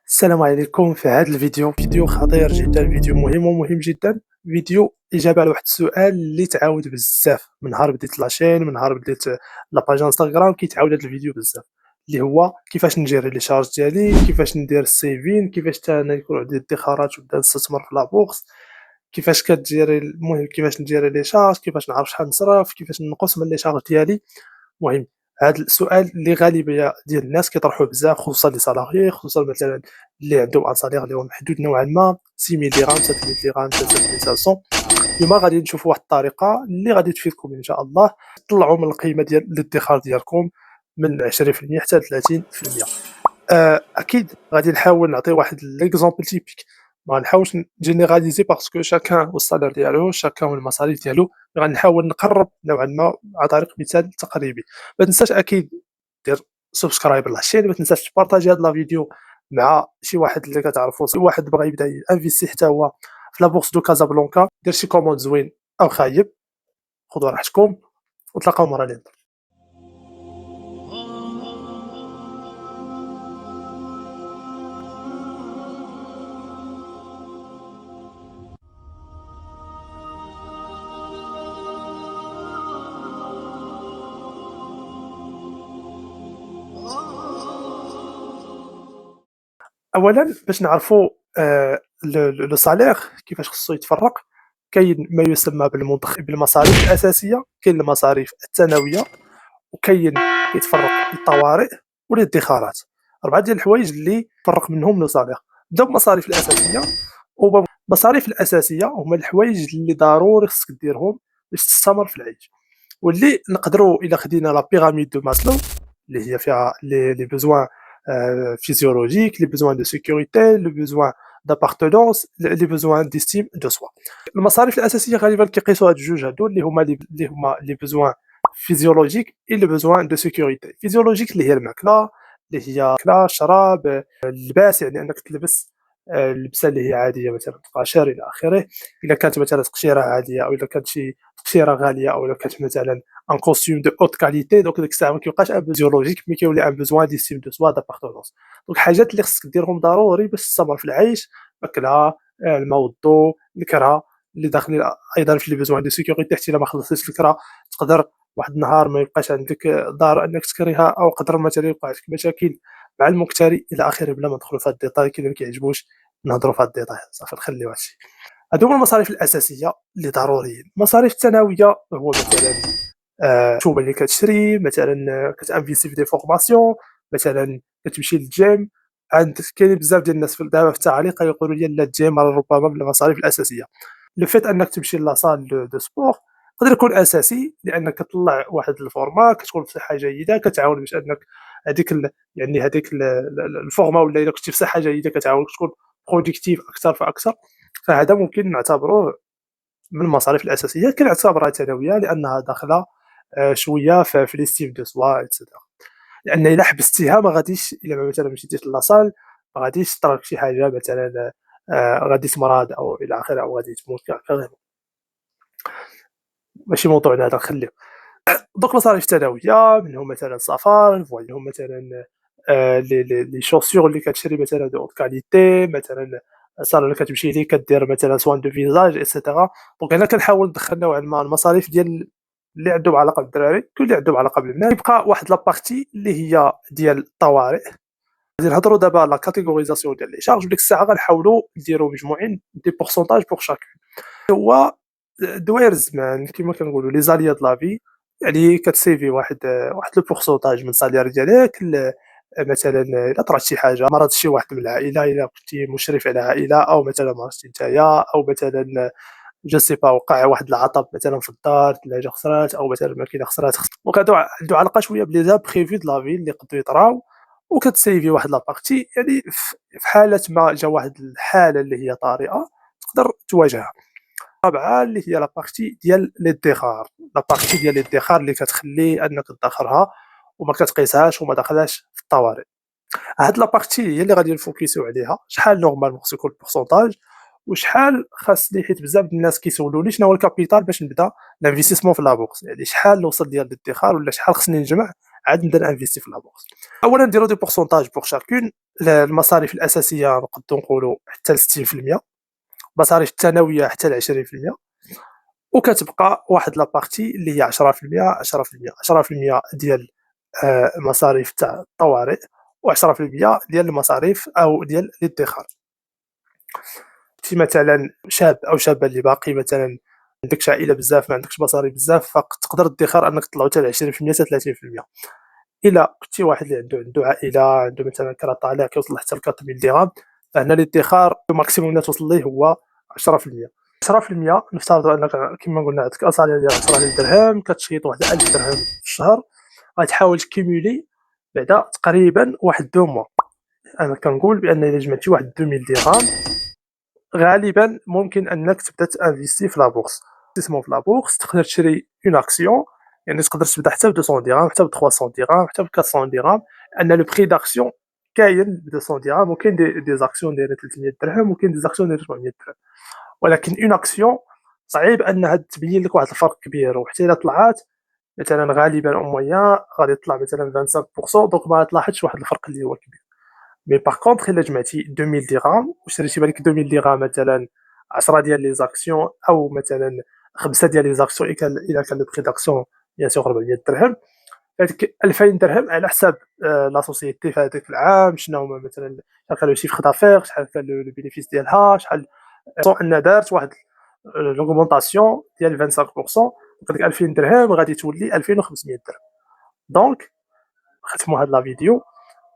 السلام عليكم. في هذا فيديو خطير جدا، فيديو مهم ومهم جدا. فيديو اجابه على واحد السؤال اللي تعاود بزاف من نهار بديت لاشين، من نهار بديت لاباج انستغرام. كيتعاود هذا الفيديو بزاف، اللي هو كيفاش نجيري لي شارج ديالي، كيفاش ندير السيفين، كيفاش حتى انا يكون عندي ادخارات ونبدا نستثمر في لابورس، كيفاش كتجيري، المهم كيفاش ندير لي شارج، كيفاش نعرف شحال نصرف، كيفاش نقص من لي شارج ديالي. المهم هذا السؤال اللي غالبيه ديال الناس كيطرحوه بزاف، خصوصا لي سالاريي، خصوصا مثلا اللي عندهم ان سالير اللي هو محدود نوعا ما 6000 درهم، 7000 درهم، 3500. اليوم غادي نشوفوا واحد الطريقه اللي غادي تفيدكم ان شاء الله تطلعوا من القيمه ديال الادخار ديالكم من 20% حتى 30%. اكيد غادي نحاول نعطي واحد ليكزامبل تيبيك، ما نحاولش نجينيراليزي باسكو شاكان والصالير ديالو، شاكان والمصاريف ديالو. غنحاول نقرب نوعا ما على طريق مثال تقريبي. ما تنساش اكيد دير سبسكرايب للشين، ما تنساش تبارطاجي هذا الفيديو مع شي واحد اللي كتعرفو، شي واحد بغى يبدا انفيستي حتى هو في لابورس دو كازابلانكا. دير شي كوموند زوين او خايب، خذوا راحتكم وتلاقاو مره لين. اولا باش نعرفوا لو سالير كيفاش خصو يتفرق، كاين ما يسمى بالمصاريف الاساسيه، كاين المصاريف الثانويه، وكاين كيتفرق للطوارئ والادخارات. اربعه ديال الحوايج اللي فرق منهم لو سالير. نبداو بالمصاريف الاساسيه. والمصاريف الاساسيه هما الحوايج اللي ضروري خصك ديرهم باش تستمر في العيش، واللي نقدروا الى خدينا لا بيراميد دو ماسلو اللي هي فيها لي بوزوان physiologiques, les besoins de sécurité, les besoins d'appartenance, les besoins d'estime de soi. المصاريف الاساسيه غالبا كيقيسوا هاد الجوج هادو اللي هما لي بوزوان فيزيولوجيك اي لي بوزوان دو سيكوريتي. فيزيولوجيك اللي هي الماكله، اللي هي الماكله، الشراب، اللباس، يعني انك تلبس اللبسه اللي هي عاديه، مثلا تقاشير الى اخره. الا كانت مثلا تقشيره عاديه، او الا كانت شي تقشيره غاليه، او الا كانت مثلا ان كوستيم دو اوت كاليتي، دونك ديك الساعه ما كيبقاش ان فيزيولوجيك، مي كيولي ان بوزوان ديستيم دو سوا دابارتونونس. دونك حاجات اللي خصك ديرهم ضروري باش تستمر في العيش: ماكله، الماء والضوء، الكرا اللي داخلين ايضا في لي بوزوان دو سيكوريتي. حتى الا ما خلصتيش الكرا تقدر واحد النهار ما يبقاش عندك دار انك تكريها، او قدر مثلا يوقع عندك مشاكل مع المكتري الى اخره. بلا ما ندخلوا في هاد الديتاي كي ما كيعجبوش نهضروا في هاد الديتاي، صافي نخليو هادشي. هادو هما المصاريف الاساسيه اللي ضروريين. المصاريف الثانويه هو مثلا الثوبه اللي كتشري، مثلا كتانفيستي في دي فورماسيون، مثلا كتمشي للجيم. كاين بزاف ديال الناس دابا في التعليق يقولوا لي لا، الجيم ربما من المصاريف الاساسيه. لو فيت انك تمشي لاصال دو سبور يقدر يكون اساسي، لانك كتطلع واحد الفورما، كتكون بصحه جيده، كتعاون باش انك هذيك يعني هذيك الفورما، ولا الا كنتي في صحه جيده كتعاونك تكون برودكتيف اكثر فاكثر. فهذا ممكن نعتبروه من المصاريف الاساسيه. كنعتبرها ثانويه لانها داخله شويه في ليستيم دو سوا ايتترا. لان الا حبستيها ما غاديش، الا مثلا مشيتي لاصال ما غاديش طراك شي حاجه، مثلا غادي تمرض او الى اخره، او غادي تموت كغير. ماشي موضوعنا هذا، نخليه. دوك المصاريف الثانويه منهم مثلا السفر، منهم مثلا لي شوسور اللي كتشري مثلا دو اوت كاليتي، مثلا الصالون اللي كتمشي ليه كدير مثلا سوان دو فيزاج ايتترا. دونك هنا كنحاول ندخل نوعا ما المصاريف ديال اللي عندهم علاقه بالدراري، كل اللي عندهم علاقه بالمال. يبقى واحد لابارتي اللي هي ديال الطوارئ. غادي نهضروا دابا على لا كاتيغوريزاسيون ديال لي شارج، وديك الساعه غنحاولوا نديروا مجموعين دي بورسونتاج بور شاكون. هو دوائر الزمان كما كنقولوا لي زاليا د لا في. يعني كتسيفي واحد لو بورسونتاج من السالير ديالك مثلا الا طرات شي حاجه، مرض شي واحد من العائله، الا كنتي مشرف على عائله، او مثلا مرضتي نتايا، او مثلا جو سي با وقع واحد العطب مثلا في الدار، الثلاجه خسرات، او مثلا الماكينه خسرات. دونك هادو عنده علاقه شويه بلي زابريفي د لا في اللي يقدروا يطراو. وكتسيفي واحد لابارتي، يعني في حاله ما جا واحد الحاله اللي هي طارئه تقدر تواجهها. الرابعه اللي هي لابارتي ديال ليديخار، لابارتي ديال ليديخار اللي كتخلي انك تدخرها وما كتقيسهاش وما داخلاش في الطوارئ. هاد لابارتي هي اللي غادي نفوكيسيو عليها. شحال نورمال خصو يكون البورسونتاج، وشحال خاصني، حيت بزاف ديال الناس كيسولوني شنو هو الكابيتال باش نبدا الانفستيسمون في لابورس، يعني شحال الوصل ديال الادخار، ولا شحال خصني نجمع عاد نبدا انفيستي في لابورس. اولا نديرو دي بورسونتاج بور شاكون. المصاريف الأساسية نقدروا نقولوا حتى ل60%، المصاريف الثانوية حتى ل20%، وكتبقى واحد لابارتي اللي هي 10%، 10%، 10% ديال المصاريف تاع الطوارئ، و10% ديال المصاريف أو ديال الادخار. كنتي مثلا شاب أو شابة اللي باقي مثلا ما عندكش عائلة بزاف، ما عندكش مصاريف بزاف، فتقدر ادخر أنك تطلعوا حتى ل20% حتى 30%. إلا كنتي واحد اللي عنده عائلة، عنده مثلا كرا طالع كيوصل حتى ل4000 درهم، فهنا الادخار الماكسيموم اللي توصل ليه هو 10%. 10% نفترضوا أنك كما قلنا عندك أصالة ديال 10,000 درهم، كتشيط واحد 1000 درهم في الشهر، غتحاول تكيمولي بعدا تقريبا واحد 2 موا. أنا كنقول بأن إلا جمعتي واحد 2000 درهم غالبا ممكن أنك تبدا تانفيستي في لابورص. انفستيسمون في لابورص تقدر تشري اون اكسيون، يعني تقدر تبدا حتى ب 200 درهم، حتى ب 300 درهم، حتى ب 400 درهم، ان لو بري داكسيون كاين ب 200 درهم، وكاين دي زاكسيون دايره 300 درهم، وكاين دي زاكسيون دايره 400 درهم. ولكن اون اكسيون صعيب انها تبين لك واحد الفرق كبير، وحتى الا طلعات مثلا غالبا اون مويان غادي تطلع مثلا 25%، دونك ما تلاحظش واحد الفرق اللي هو كبير. مي باغ كونطخ الا جمعتي 2000 درهم وشريتي بالك 2000 درهم مثلا 10 ديال لي زاكسيون، او مثلا 5 ديال لي زاكسيون الا كان لو بري داكسيون بيان سور 400 درهم، هذيك 2000 درهم على حساب لا سوسيتي في هذاك العام شنو هما مثلا، شحال كان لو شيفر دافير، شحال كان لو بينيفيس ديالها، شحال سون ان دارت واحد لوغمونطاسيون ديال 25%، ديك 2000 درهم غادي تولي 2500 درهم. دونك ختموا هاد لا فيديو،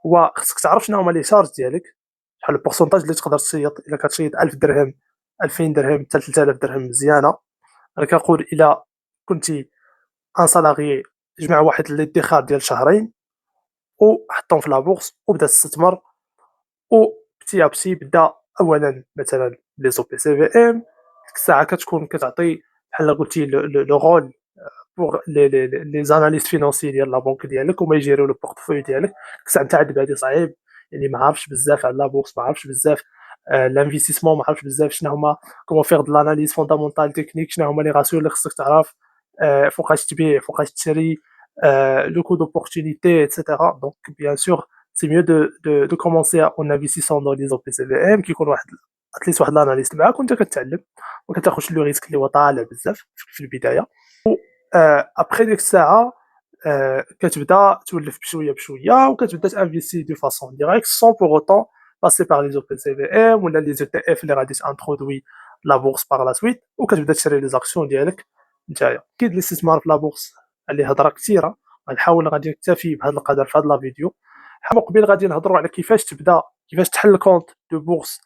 هو خصك تعرف شنو هما لي شارج ديالك، شحال البورسونتاج اللي تقدر تشيط. الا كتشيط 1000 درهم، 2000 درهم حتى 3000 درهم مزيانه. انا كنقول الا كنتي ان سالاريي جمع واحد الادخار ديال شهرين وحطهم في لابورص وبدا تستثمر، وبتي بتي بدا اولا مثلا لي زو بي سي في ام، ديك الساعه كتكون كتعطي بحال قلتي لو رول بوغ لي زاناليست فينونسي ديال لا بونك ديالك، وما يجيريو لو بورتفوي ديالك. كاع نتا عاد بادي صعيب، يعني ما عارفش بزاف على لا بورص، ما عارفش بزاف لانفستيسمون، ما عارفش بزاف شنو هما كومون فيغ دو لاناليز فوندامونتال تكنيك، شنو هما لي راسيو اللي خصك تعرف، فوقاش تبيع فوقاش تشري، لو كو دوبورتونيتي ايتترا. دونك بيان سور سي ميو دو كومونسي اون انفستيسون دون لي زو بي سي في ام، كيكون واحد اتليست واحد لاناليست معاك وانت كتعلم، وما كتاخذش لو ريسك اللي هو طالع بزاف في البدايه. ابخي ديك الساعه كتبدا تولف بشويه بشويه، وكتبدا تانفيستي دو فاسون ديريكت سون بور اوتون باسي بار لي زو بي سي في ام ولا لي زو تي اف اللي غادي تانترودوي لا بورص بار لا سويت، وكتبدا تشري لي زاكسيون ديالك نتايا. اكيد الاستثمار في لا بورص عليه هضره كثيره، غنحاول غادي نكتفي بهذا القدر في هذا لا فيديو. مقبل غادي نهضروا على كيفاش تبدا، كيفاش تحل كونط دو بورص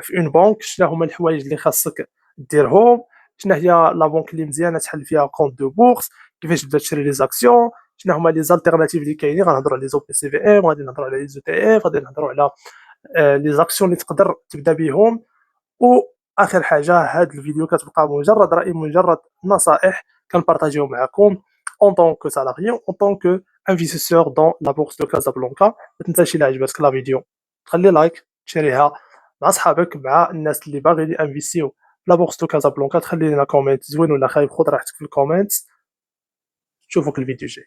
في اون بنك، شنو هما الحوايج اللي خاصك ديرهم، شنو هي لا بنك اللي مزيانه تحل فيها كونط دو بورص، كيفاش تبدا تشري لي زاكسيون، شنو هما لي زالتيرناتيف اللي كاينين. غنهضروا على لي زو بي سي في ام، غادي نهضروا على لي زو تي اف، غادي نهضروا على لي زاكسيون اللي تقدر تبدا بهم. واخر حاجه، هاد الفيديو كتبقى مجرد راي، مجرد نصائح كنبارطاجيو معكم اون طونك سالاريي، اون طونك انفستيسور دون لا بورصه دو كازابلانكا. ما تنساش الا عجبتك لا فيديو تخلي لايك، تشاريها مع صحابك، مع الناس اللي باغيين ينفيستيو في لا بورصه دو كازابلانكا. تخلي لنا كومنت زوين ولا خايب، خذ راحتك في الكومنت. نشوفك الفيديو الجاي.